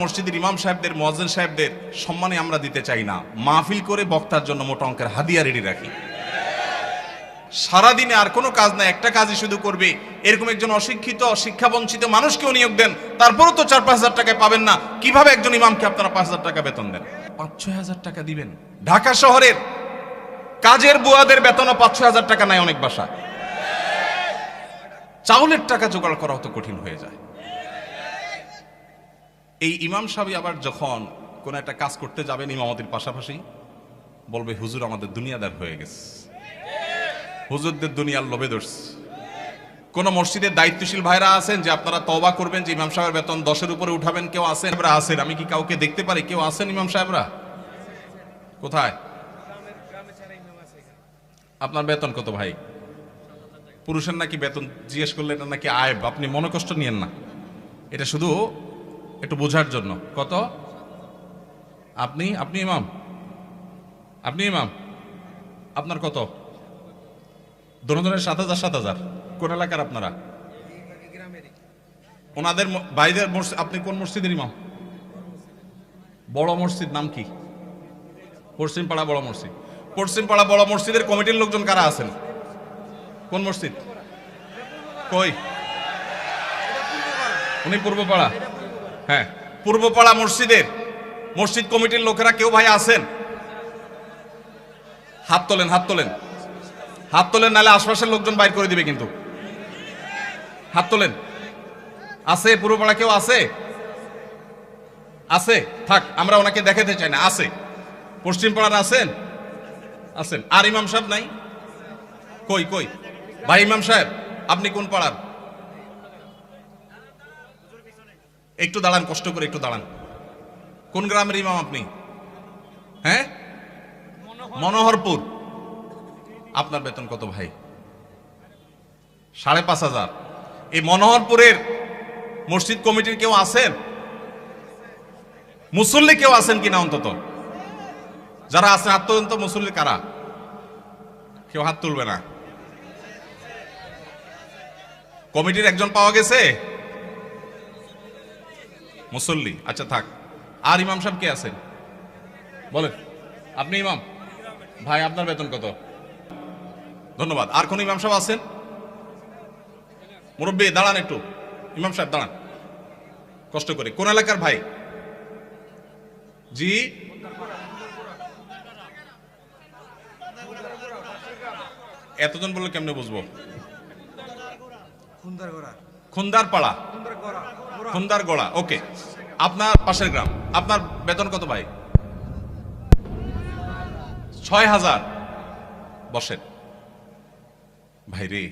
মসজিদের ইমাম সাহেবদের, মুয়াজ্জিন সাহেবদের সম্মানে আমরা দিতে চাই না, মাহফিল করে বক্তার জন্য মোটা অঙ্কের হাদিয়া রেডি রাখি। সারাদিনে আর কোনো কাজ না, একটা কাজই শুধু করবে, এরকম একজন অশিক্ষিত শিক্ষা বঞ্চিত মানুষকেও নিয়োগ দেন, তারপরও তো 4-5 হাজার টাকায় পাবেন না। কিভাবে একজন ইমামকে আপনারা 5 হাজার টাকা বেতন দেন? 5-6 হাজার টাকা দিবেন? ঢাকা শহরের কাজের বুয়াদের বেতনও 5-6 হাজার টাকা নেয় অনেক বাসা। চাউলের টাকা জোগাড় করা হতো কঠিন হয়ে যায়। এই ইমাম সাহেব আবার যখন কোন একটা কাজ করতে যাবেন ইমামতির পাশাপাশি বলবে, হুজুর আমাদের দুনিয়াদার হয়ে গেছে, হুজুরদের দুনিয়ার লোভে ধরছে। কোন মসজিদের দায়িত্বশীল ভাইরা আছেন যে আপনারা তওবা করবেন যে ইমাম সাহেবের বেতন 10-এর উপরে উঠাবেন? কেউ আছেন? আছেন? আমি কি কাউকে দেখতে পারি? কেউ আছেন ইমাম সাহেবরা? কোথায়? আপনার বেতন কত ভাই? পুরুষের নাকি বেতন জিজ্ঞেস করলে এটা নাকি আয়ব, আপনি মনে কষ্ট নিয়েন না, এটা শুধু একটু বোঝার জন্য। কত? আপনি ইমাম? আপনি ইমাম? আপনার কত? দোনোজনের 7,000। কোন এলাকার আপনারা? ওনাদের বাইরের মসজিদ। আপনি কোন মসজিদের ইমাম? বড় মসজিদ নাম কি? পশ্চিমপাড়া বড় মসজিদ। পশ্চিমপাড়া বড় মসজিদের কমিটির লোকজন কারা আছেন? কোন মসজিদ? কই? উনি পূর্বপাড়া। হ্যাঁ, পূর্বপাড়া মসজিদের মসজিদ কমিটির লোকেরা কেউ ভাই আছেন? হাত তোলেন, হাত তোলেন, হাত তোলেন, নাহলে আশপাশের লোকজন বাইর করে দিবে কিন্তু। হাত তোলেন। আছে পূর্বপাড়া কেউ? আছে? আছে? থাক, আমরা ওনাকে দেখাতে চাই না। আছে? পশ্চিম পাড়ার আছেন? আছেন। আর ইমাম সাহেব নাই? কই কই ভাই ইমাম সাহেব, আপনি কোন পাড়ার? একটু দাঁড়ান, কষ্ট করে একটু দাঁড়ান। কোন গ্রামের ইমাম আপনি? হ্যাঁ, মনোহরপুর। আপনার বেতন কত ভাই? 5,500। এই মনোহরপুরের মসজিদ কমিটির কেউ আছেন? মুসল্লি কেউ আছেন কিনা অন্তত? যারা আছেন হাত তোলেন তো। মুসল্লি কারা? কেউ হাত তুলবে না। কমিটির একজন পাওয়া গেছে মুসল্লি? আচ্ছা থাক। আর ইমাম সাহেব কে আছেন বলেন? আপনি ইমাম? ভাই আপনার বেতন কত? ধন্যবাদ। আর কোন ইমাম সাহেব আছেন? মুরব্বী দাঁড়ান একটু। ইমাম সাহেব দাঁড়ান কষ্ট করে। কোন এলাকার ভাই? জি, এতজন বললে কেমনে বুঝবো? খুন্দারপাড়া, খুন্দারগড়া। ওকে, আপনার পাশের গ্রাম। আপনার বেতন কত ভাই? 6,000। বসেন ভাই রে।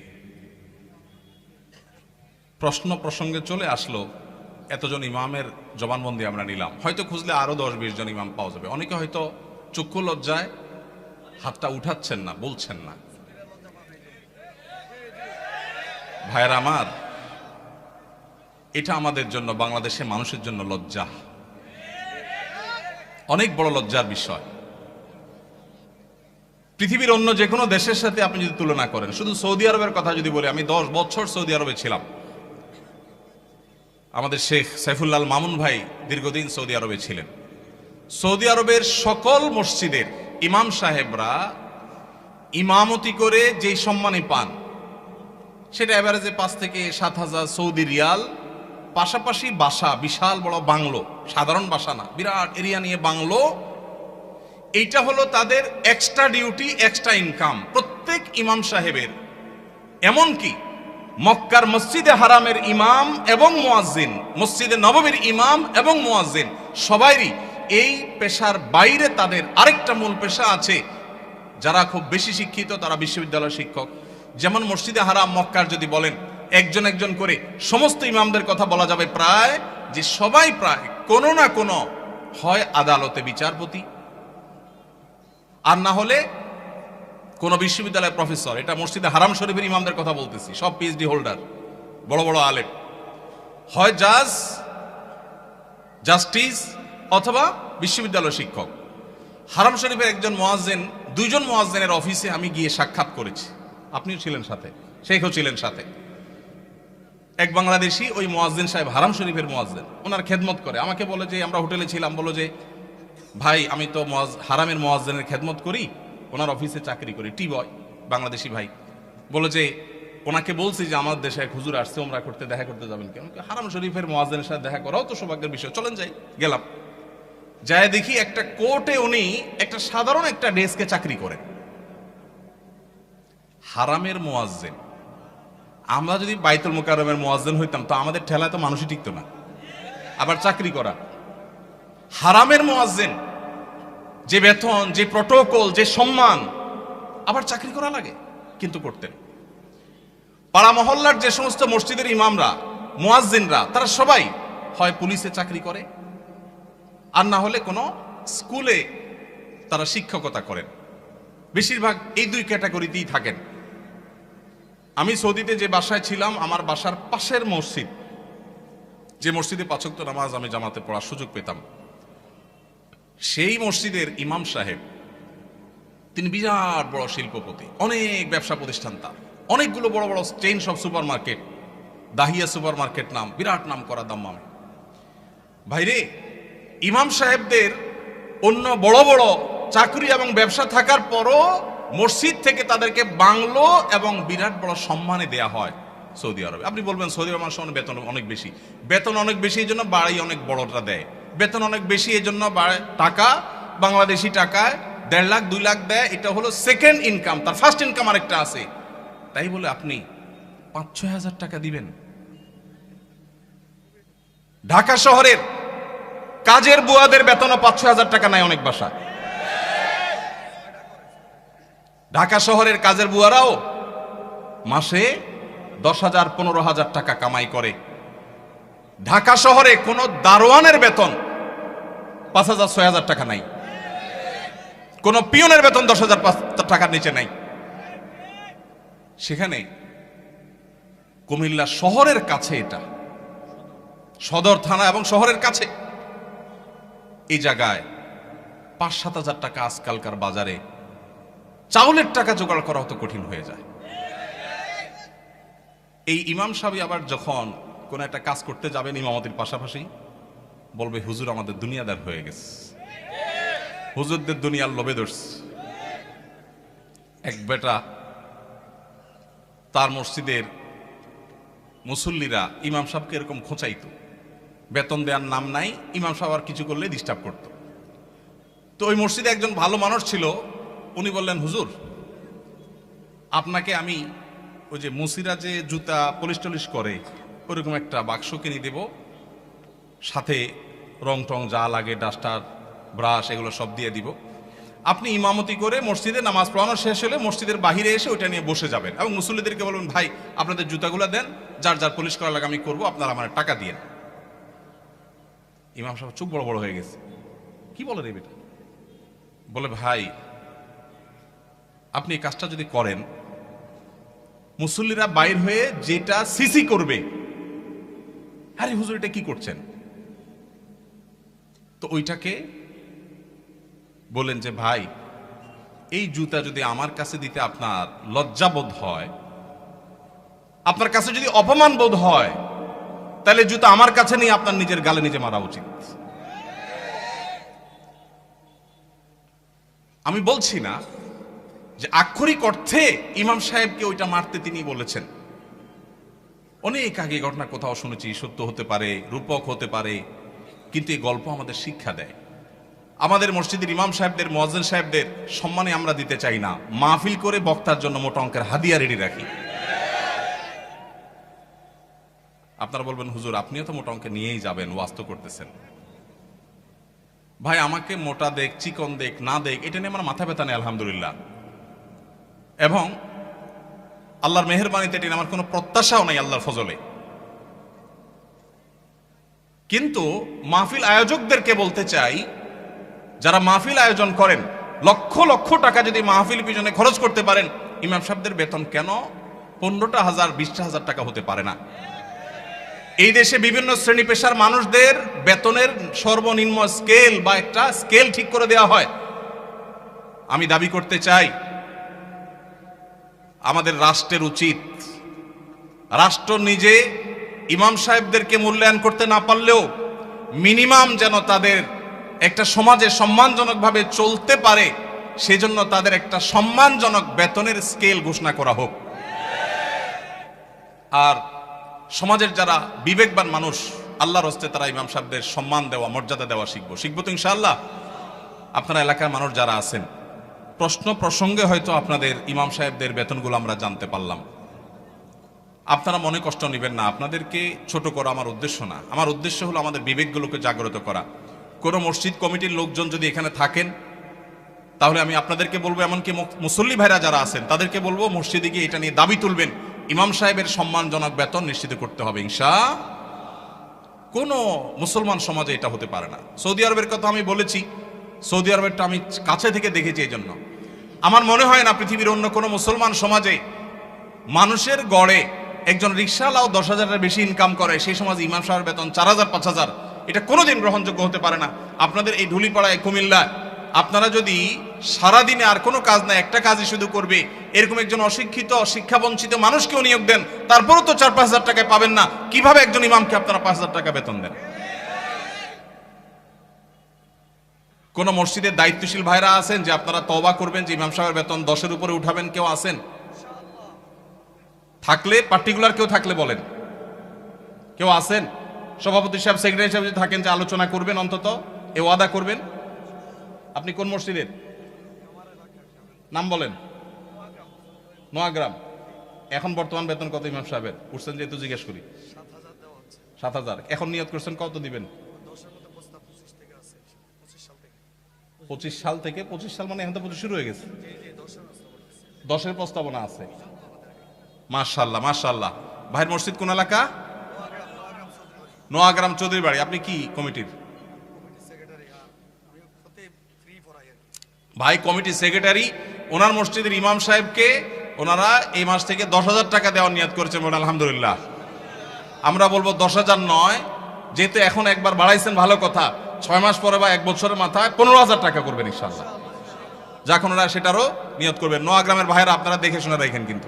প্রশ্ন প্রসঙ্গে চলে আসলো, এতজন ইমামের জবানবন্দি আমরা নিলাম, হয়তো খুঁজলে আরো 10-20 জন ইমাম পাওয়া যাবে। অনেকে হয়তো চক্ষু লজ্জায় হাতটা উঠাচ্ছেন না, বলছেন না। ভাইয়েরা আমার, এটা আমাদের জন্য, বাংলাদেশের মানুষের জন্য লজ্জা, অনেক বড় লজ্জার বিষয়। পৃথিবীর অন্য যে কোনো দেশের সাথে আপনি যদি তুলনা করেন, শুধু সৌদি আরবের কথা যদি বলি, আমি 10 বছর সৌদি আরবে ছিলাম। আমাদের শেখ সাইফুল্লাহ মামুন ভাই দীর্ঘদিন সৌদি আরবে ছিলেন। সৌদি আরবের সকল মসজিদের ইমাম সাহেবরা ইমামতি করে যেই সম্মানী পান, সেটা এভারেজে 5 থেকে 7,000 সৌদি রিয়াল। পাশাপাশি বাসা, বিশাল বড় বাংলো, সাধারণ বাসা না, বিরাট এরিয়া নিয়ে বাংলো। এইটা হলো তাদের এক্সট্রা ডিউটি, এক্সট্রা ইনকাম প্রত্যেক ইমাম সাহেবের। এমনকি মক্কার মসজিদে হারামের ইমাম এবং মুয়াজ্জিন, মসজিদে নববীর ইমাম এবং মুয়াজ্জিন, সবাইরই এই পেশার বাইরে তাদের আরেকটা মূল পেশা আছে। যারা খুব বেশি শিক্ষিত তারা বিশ্ববিদ্যালয়ের শিক্ষক। যেমন মসজিদে হারাম মক্কার যদি বলেন একজন একজন করে সমস্ত ইমামদের কথা বলা যাবে, প্রায় যে সবাই প্রায় কোনো না কোনো হয় আদালতে বিচারপতি, আর না হলে কোন বিশ্ববিদ্যালয়ের প্রফেসর। এটা মসজিদে হারাম শরীফের ইমামদের কথা বলতেছি, সব পিএইচডি হোল্ডার, বড় বড় আলেম। হয় জাজ, জাস্টিস, অথবা বিশ্ববিদ্যালয় শিক্ষক। হারাম শরীফের একজন মুয়াজ্জিন, 2 জন মুয়াজ্জিনের অফিসে আমি গিয়ে সাক্ষাৎ করেছি। আপনিও ছিলেন সাথে, শেখও ছিলেন সাথে। এক বাংলাদেশি ওই মুয়াজ্জিন সাহেব, হারাম শরীফের মুয়াজ্জিন, ওনার খেদমত করে। আমাকে বলে যে, আমরা হোটেলে ছিলাম, বলো যে ভাই আমি তো হারামের মুয়াজ্জিনের খেদমত করি, ওনার অফিসে চাকরি করি, টি বয়, বাংলাদেশি ভাই। বলো যে ওনাকে বলছি যে আমার দেশে এক হুজুর আসছে, ওমরা করতে, দেখা করতে যাবেন কেন? হারাম শরীফের মুয়াজ্জিনের সাথে দেখা করাও তো সৌভাগ্যের বিষয়, চলেন যাই। গেলাম, যায় দেখি একটা কোর্টে উনি একটা সাধারণ একটা ডেস্কে চাকরি করেন, হারামের মুয়াজ্জিন। আমরা যদি বাইতুল মুকাররমের মুয়াজ্জিন হইতাম তো আমাদের ঠেলায় তো মানুষই টিকতো না, আবার চাকরি করা। হারামের মুয়াজ্জিন, যে বেতন, যে প্রটোকল, যে সম্মান, আবার চাকরি করা লাগে, কিন্তু করতেন। পাড়া মহল্লার যে সমস্ত মসজিদের ইমামরা, মুয়াজ্জিনরা, তারা সবাই হয় পুলিশে চাকরি করে, আর না হলে কোনো স্কুলে তারা শিক্ষকতা করেন। বেশিরভাগ এই দুই ক্যাটাগরিতেই থাকেন। আমি সৌদিতে যে বাসায় ছিলাম, আমার বাসার পাশের মসজিদ, যে মসজিদে ৫ ওয়াক্ত নামাজ আমি জামাতে পড়ার সুযোগ পেতাম, সেই মসজিদের ইমাম সাহেব, তিনি বিরাট বড় শিল্পপতি, অনেক ব্যবসা প্রতিষ্ঠান তার, অনেকগুলো বড় বড় চেইন সব super market, Dahiya super market নাম, বিরাট নাম করা দাম্মাম। ভাইরে, ইমাম সাহেবদের অন্য বড় বড় চাকরি এবং ব্যবসা থাকার পরও মসজিদ থেকে তাদেরকে বাংলো এবং বিরাট বড় সম্মানে দেয়া হয় সৌদি আরবে। আপনি বলবেন সৌদি আরব মানুষের বেতন অনেক বেশি, বেতন অনেক বেশি এই জন্য বাড়ি অনেক বড়টা দেয়, বেতন অনেক বেশি এই জন্য টাকা, বাংলাদেশি টাকায় ১.৫ লাখ ২ লাখ দেয়, এটা হলো সেকেন্ড ইনকাম, তার ফার্স্ট ইনকাম আরেকটা আছে। তাই বলে আপনি ৫-৬ হাজার টাকা দিবেন? ঢাকা শহরের কাজের বুয়াদের বেতনও ৫-৬ হাজার টাকা নাই অনেক বাসা। ঢাকা শহরের কাজের বুয়ারাও মাসে ১০,০০০, ১৫,০০০ টাকা কামাই করে। ঢাকা শহরে কোনো দারোয়ানের বেতন ৫,০০০-৬,০০০ টাকা নাই, কোন পিয়নের বেতন ১০,০০০ টাকার নিচে নাই। সেখানে কুমিল্লা শহরের কাছে, এটা সদর থানা এবং শহরের কাছে, এই জায়গায় ৫-৭ হাজার টাকা আজকালকার বাজারে চাউলের টাকা জোগাড় করা হতো কঠিন হয়ে যায়। এই ইমাম সাহেব আবার যখন কোন একটা কাজ করতে যাবেন ইমামতির পাশাপাশি, বলবে হুজুর আমাদের দুনিয়াদার হয়ে গেছে, হুজুরদের দুনিয়ার লোভে ধরছে। এক বেটা, তার মসজিদের মুসল্লিরা ইমাম সাহেবকে এরকম খোঁচাইতো, বেতন দেওয়ার নাম নাই, ইমাম সাহেব আর কিছু করলে ডিস্টার্ব করত। তো ওই মসজিদে একজন ভালো মানুষ ছিল, উনি বললেন হুজুর আপনাকে আমি ওই যে মুসিরা যে জুতা পলিশ টলিশ করে ওইরকম একটা বাক্স কিনে দেব, সাথে রং টং যা লাগে, ডাস্টার, ব্রাশ, এগুলো সব দিয়ে দিব। আপনি ইমামতি করে মসজিদে নামাজ পড়ানো শেষ হলে মসজিদের বাহিরে এসে ওইটা নিয়ে বসে যাবেন এবং মুসল্লিদেরকে বলবেন ভাই আপনাদের জুতাগুলো দেন, যার যার পলিশ করা লাগে আমি করবো, আপনারা আমার টাকা দিয়ে। ইমাম সাহেব চুপ বড় বড় হয়ে গেছে, কি বলে রে বেটা? বলে ভাই আপনি এই কাজটা যদি করেন, মুসল্লিরা বাইর হয়ে যেটা সিসি করবে, আরে হুজুর এটা কি করছেন? তো ওইটাকে বলেন যে ভাই এই জুতা যদি আমার কাছে দিতে আপনার লজ্জাবোধ হয়, আপনার কাছে যদি অপমান বোধ হয়, তাহলে জুতা আমার কাছে নিয়ে আপনার নিজের গালে নিজে মারা উচিত। আমি বলছি না যে আক্ষরিক অর্থে ইমাম সাহেবকে ওইটা মারতে তিনি বলেছেন, অনেক আগে ঘটনা কোথাও শুনেছি, সত্য হতে পারে, রূপক হতে পারে, কিন্তু এই গল্প আমাদের শিক্ষা দেয়। আমাদের মসজিদের ইমাম সাহেবদের, মুয়াজ্জিন সাহেবদের সম্মানে আমরা দিতে চাই না, মাহফিল করে বক্তার জন্য মোটা অঙ্কের হাদিয়া রেডি রাখি। আপনারা বলবেন হুজুর আপনিও তো মোটা অঙ্কে নিয়েই যাবেন, ওয়াজ তো করতেছেন। ভাই আমাকে মোটা দেখ, চিকন দেখ, না দেখ, এটা নিয়ে আমার মাথা ব্যথা নেই আলহামদুলিল্লাহ, এবং আল্লাহর মেহেরবানিতে এটা আমার কোনো প্রত্যাশাও নাই আল্লাহর ফজলে। কিন্তু মাহফিল আয়োজকদেরকে বলতে চাই, যারা মাহফিল আয়োজন করেন, লক্ষ লক্ষ টাকা যদি মাহফিল পিছনে খরচ করতে পারেন, ইমাম সাহেবদের বেতন কেন 15,000 20,000 টাকা হতে পারে না? এই দেশে বিভিন্ন শ্রেণী পেশার মানুষদের বেতনের সর্বনিম্ন স্কেল বা একটা স্কেল ঠিক করে দেওয়া হয়। আমি দাবি করতে চাই আমাদের রাষ্ট্রের উচিত, রাষ্ট্র নিজে ইমাম সাহেবদেরকে মূল্যায়ন করতে না পারলেও মিনিমাম যেন তাদের একটা সমাজে সম্মানজনকভাবে চলতে পারে, সেজন্য তাদের একটা সম্মানজনক বেতনের স্কেল ঘোষণা করা হোক। আর সমাজের যারা বিবেকবান মানুষ, আল্লাহর হস্তে তারা ইমাম সাহেবদের সম্মান দেওয়া, মর্যাদা দেওয়া শিখবো তো ইনশাআল্লাহ। আপনারা এলাকার মানুষ যারা আছেন, প্রশ্ন প্রসঙ্গে হয়তো আপনাদের ইমাম সাহেবদের বেতনগুলো আমরা জানতে পারলাম, আপনারা মনে কষ্ট নেবেন না। আপনাদেরকে ছোট করা আমার উদ্দেশ্য না। আমার উদ্দেশ্য হলো আমাদের বিবেকগুলোকে জাগ্রত করা। কোনো মসজিদ কমিটির লোকজন যদি এখানে থাকেন, তাহলে আমি আপনাদেরকে বলবো, এমনকি মুসল্লি ভাইরা যারা আছেন তাদেরকে বলবো, মসজিদে গিয়ে এটা নিয়ে দাবি তুলবেন, ইমাম সাহেবের সম্মানজনক বেতন নিশ্চিত করতে হবে ইনশাআল্লাহ। কোনো মুসলমান সমাজে এটা হতে পারে না। সৌদি আরবের কথা আমি বলেছি, সৌদি আরবেরটা আমি কাছে থেকে দেখেছি। এই জন্য আমার মনে হয় না পৃথিবীর অন্য কোনো মুসলমান সমাজে মানুষের গড়ে একজন রিকশাওয়ালাও 10,000-এর বেশি ইনকাম করে, সেই সমাজে ইমাম সাহেবের বেতন 4,000-5,000, এটা কোনোদিন গ্রহণযোগ্য হতে পারে না। আপনাদের এই ঢুলিপাড়ায়, কুমিল্লা, আপনারা যদি সারাদিনে আর কোনো কাজ না, একটা কাজই শুধু করবে, এরকম একজন অশিক্ষিত, শিক্ষাবঞ্চিত মানুষকেও নিয়োগ দেন, তারপরও তো 4-5 হাজার টাকায় পাবেন না। কিভাবে একজন ইমামকে আপনারা 5,000 টাকা বেতন দেন? কোন মসজিদের দায়িত্বশীল ভাইরা আছেন যে আপনারা তওবা করবেন যে ইমাম সাহেবের বেতন 10-এর উপরে উঠাবেন? কেউ আছেন? থাকলে পার্টিকুলার কেউ থাকলে বলেন। কেউ আছেন? সভাপতি সাহেব, সেক্রেটারি সাহেব যদি থাকেন যে আলোচনা করবেন, অন্তত এ ওয়াদা করবেন। আপনি কোন মসজিদের নাম বলেন? নোয়াগ্রাম। এখন বর্তমান বেতন কত ইমাম সাহেবের? উঠছেন যেহেতু জিজ্ঞেস করি। 7,000। এখন নিয়ত করছেন কত দিবেন? 25 সাল থেকে। 25 সাল মানে এখন তো 25 শুরু হয়ে গেছে। 10-এর প্রস্তাবনা আছে। মাশাআল্লাহ, মাশাআল্লাহ। ভাইয়ের মসজিদ কোন এলাকা? নোয়াগ্রাম চৌধুরী বাড়ি। আপনি কি কমিটির? ভাই কমিটি সেক্রেটারি। ওনার মসজিদের ইমাম সাহেবকে ওনারা এই মাস থেকে 10,000 টাকা দেওয়ার নিয়ত করেছেন। বলেন আলহামদুলিল্লাহ। আমরা বলবো 10,000 নয়, যেহেতু এখন একবার বাড়াইছেন ভালো কথা, 6 মাস পরে বা 1 বছরের মাথায় 15,000 টাকা করবেন ইনশাআল্লাহ। যখন ওরা সেটারও নিয়ত করবেন। নোয়াগ্রামের ভাইয়েরা আপনারা দেখে শুনে রাখেন, কিন্তু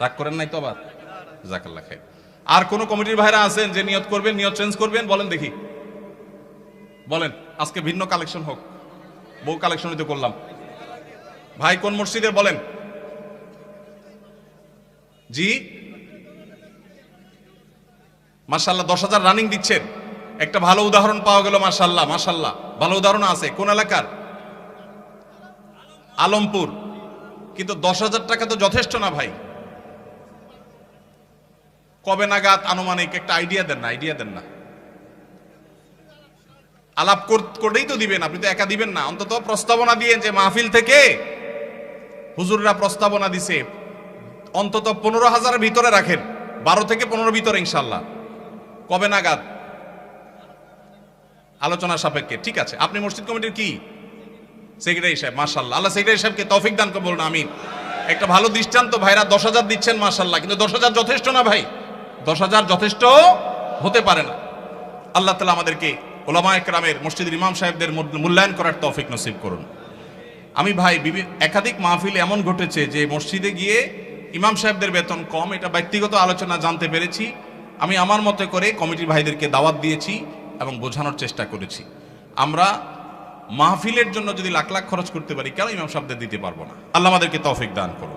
রাগ করেন নাই তো আবার? জাযাকাল্লাহ খাইর। আর কোন কমিটির ভাইরা আছেন যে নিয়ত করবেন, নিয়ত চেঞ্জ করবেন? বলেন দেখি, বলেন। আজকে ভিন্ন কালেকশন হোক, বহু কালেকশনই তো করলাম। ভাই কোন মসজিদের বলেন? জি মাশাআল্লাহ, 10,000 রানিং দিচ্ছেন। একটা ভালো উদাহরণ পাওয়া গেল। মাশাআল্লাহ, মাশাআল্লাহ, ভালো উদাহরণ আছে। কোন এলাকার? আলমপুর। কিন্তু 10,000 টাকা তো যথেষ্ট না ভাই। কবে নাগাদ আনুমানিক একটা আইডিয়া দেন না? আইডিয়া দেন না। আলাপ করেই তো দিবেন, আপনি তো একা দিবেন না। অন্তত প্রস্তাবনা দিয়ে, যে মাহফিল থেকে হুজুররা প্রস্তাবনা দিছে, অন্তত 15,000-এর ভিতরে রাখেন। 12 থেকে 15 ভিতরে ইনশাআল্লাহ। কবে নাগাদ? আলোচনা সাপেক্ষে। ঠিক আছে। আপনি মসজিদ কমিটির কি? সেক্রেটারি সাহেব। মাশাআল্লাহ, আল্লাহ সেক্রেটারি সাহেবকে তৌফিক দান করুন, বলুন আমিন। একটা ভালো দৃষ্টান্ত। ভাইরা 10,000 দিচ্ছেন, মাশাআল্লাহ, কিন্তু 10,000 যথেষ্ট না ভাই। 10,000 যথেষ্ট হতে পারে না। আল্লাহ তাআলা আমাদেরকে উলামায়ে কেরামের, মসজিদের ইমাম সাহেবদের মূল্যায়ন করার তৌফিক নসিব করুন। আমি ভাই একাধিক মাহফিল এমন ঘটেছে যে মসজিদে গিয়ে ইমাম সাহেবদের বেতন কম, এটা ব্যক্তিগত আলোচনা জানতে পেরেছি। আমি আমার মতে করে কমিটির ভাইদেরকে দাওয়াত দিয়েছি এবং বোঝানোর চেষ্টা করেছি। আমরা মাহফিলের জন্য যদি লাখ লাখ খরচ করতে পারি, কেন ইমাম সাহেবদের দিতে পারবো না? আল্লাহ আমাদেরকে তৌফিক দান করুন।